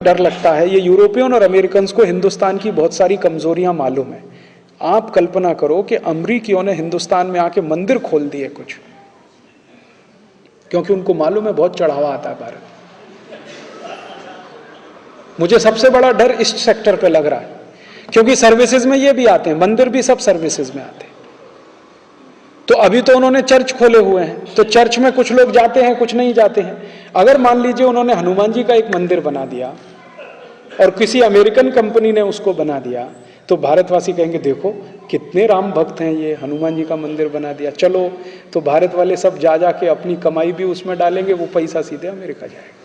डर लगता है। ये यूरोपियन और अमेरिकन को हिंदुस्तान की बहुत सारी कमजोरियां मालूम है। आप कल्पना करो कि अमरीकियों ने हिंदुस्तान में आके मंदिर खोल दिए कुछ, क्योंकि उनको मालूम है बहुत चढ़ावा आता है भारत। मुझे सबसे बड़ा डर इस सेक्टर पे लग रहा है, क्योंकि सर्विसेज में ये भी आते हैं, मंदिर भी सब सर्विसेज में आते हैं। तो अभी तो उन्होंने चर्च खोले हुए हैं, तो चर्च में कुछ लोग जाते हैं, कुछ नहीं जाते हैं। अगर मान लीजिए उन्होंने हनुमान जी का एक मंदिर बना दिया और किसी अमेरिकन कंपनी ने उसको बना दिया, तो भारतवासी कहेंगे देखो कितने राम भक्त हैं, ये हनुमान जी का मंदिर बना दिया, चलो। तो भारत वाले सब जा जाके अपनी कमाई भी उसमें डालेंगे, वो पैसा सीधे अमेरिका जाएगा,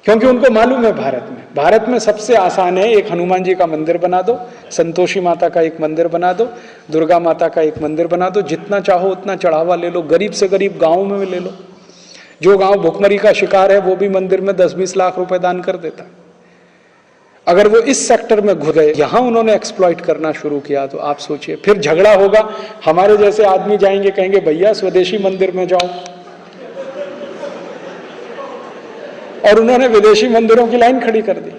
क्योंकि उनको मालूम है भारत में सबसे आसान है, एक हनुमान जी का मंदिर बना दो, संतोषी माता का एक मंदिर बना दो, दुर्गा माता का एक मंदिर बना दो, जितना चाहो उतना चढ़ावा ले लो, गरीब से गरीब गाँव में ले लो। जो गांव भुखमरी का शिकार है वो भी मंदिर में 10-20 लाख रुपए दान कर देता है। अगर वो इस सेक्टर में घुस गए, यहां उन्होंने एक्सप्लॉइट करना शुरू किया, तो आप सोचिए फिर झगड़ा होगा। हमारे जैसे आदमी जाएंगे, कहेंगे भैया स्वदेशी मंदिर में जाओ, और उन्होंने विदेशी मंदिरों की लाइन खड़ी कर दी।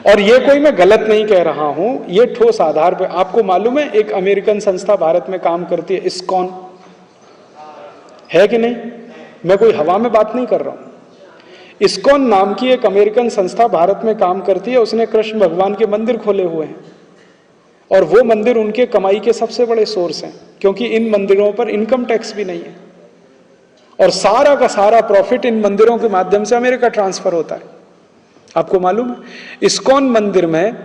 और ये कोई मैं गलत नहीं कह रहा हूं, ये ठोस आधार पर। आपको मालूम है एक अमेरिकन संस्था भारत में काम करती है, इस्कॉन, है कि नहीं? मैं कोई हवा में बात नहीं कर रहा हूं। इस्कॉन नाम की एक अमेरिकन संस्था भारत में काम करती है, उसने कृष्ण भगवान के मंदिर खोले हुए हैं, और वो मंदिर उनके कमाई के सबसे बड़े सोर्स हैं, क्योंकि इन मंदिरों पर इनकम टैक्स भी नहीं है, और सारा का सारा प्रॉफिट इन मंदिरों के माध्यम से अमेरिका ट्रांसफर होता है। आपको मालूम है इस्कॉन मंदिर में,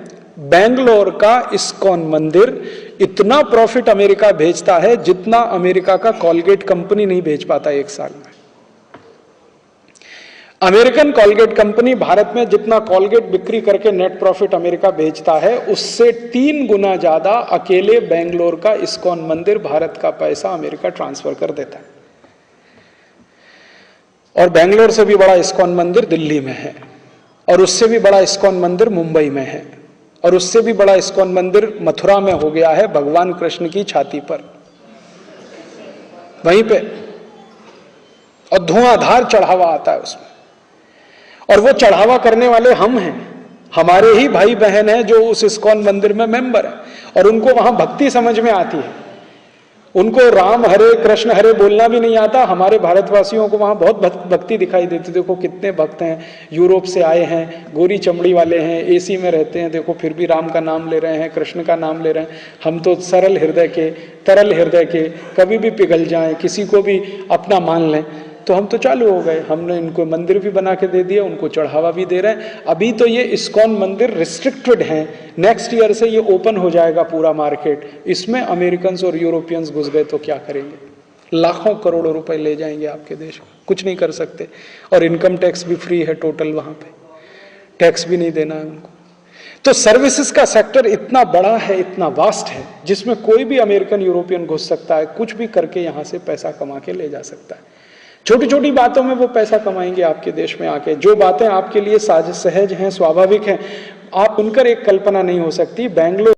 बेंगलोर का इस्कॉन मंदिर इतना प्रॉफिट अमेरिका भेजता है जितना अमेरिका का कॉलगेट कंपनी नहीं भेज पाता एक साल में। अमेरिकन कॉलगेट कंपनी भारत में जितना कॉलगेट बिक्री करके नेट प्रॉफिट अमेरिका बेचता है, उससे 3 गुना ज्यादा अकेले बेंगलोर का इस्कॉन मंदिर भारत का पैसा अमेरिका ट्रांसफर कर देता है। और बेंगलोर से भी बड़ा इस्कॉन मंदिर दिल्ली में है, और उससे भी बड़ा इस्कॉन मंदिर मुंबई में है, और उससे भी बड़ा इस्कॉन मंदिर मथुरा में हो गया है, भगवान कृष्ण की छाती पर, वहीं पे, और धुआंधार चढ़ावा आता है उसमें। और वो चढ़ावा करने वाले हम हैं, हमारे ही भाई बहन हैं जो उस इस्कॉन मंदिर में मेंबर हैं, और उनको वहां भक्ति समझ में आती है। उनको राम हरे कृष्ण हरे बोलना भी नहीं आता। हमारे भारतवासियों को वहां बहुत भक्ति दिखाई देती। देखो कितने भक्त हैं, यूरोप से आए हैं, गोरी चमड़ी वाले हैं, एसी में रहते हैं, देखो फिर भी राम का नाम ले रहे हैं, कृष्ण का नाम ले रहे हैं। हम तो सरल हृदय के, तरल हृदय के, कभी भी पिघल जाएं, किसी को भी अपना मान लें, तो हम तो चालू हो गए। हमने इनको मंदिर भी बना के दे दिया, उनको चढ़ावा भी दे रहे हैं। अभी तो ये इस्कॉन मंदिर रिस्ट्रिक्टेड हैं, नेक्स्ट ईयर से ये ओपन हो जाएगा पूरा मार्केट। इसमें अमेरिकन्स और यूरोपियंस घुस गए तो क्या करेंगे? लाखों करोड़ों रुपए ले जाएंगे आपके देश को, कुछ नहीं कर सकते। और इनकम टैक्स भी फ्री है टोटल, वहां पे टैक्स भी नहीं देना है उनको। तो सर्विसेज का सेक्टर इतना बड़ा है, इतना वास्ट है, जिसमें कोई भी अमेरिकन यूरोपियन घुस सकता है, कुछ भी करके यहां से पैसा कमा के ले जा सकता है। छोटी छोटी बातों में वो पैसा कमाएंगे आपके देश में आके। जो बातें आपके लिए सहज हैं, स्वाभाविक हैं, आप उनकर एक कल्पना नहीं हो सकती। बेंगलोर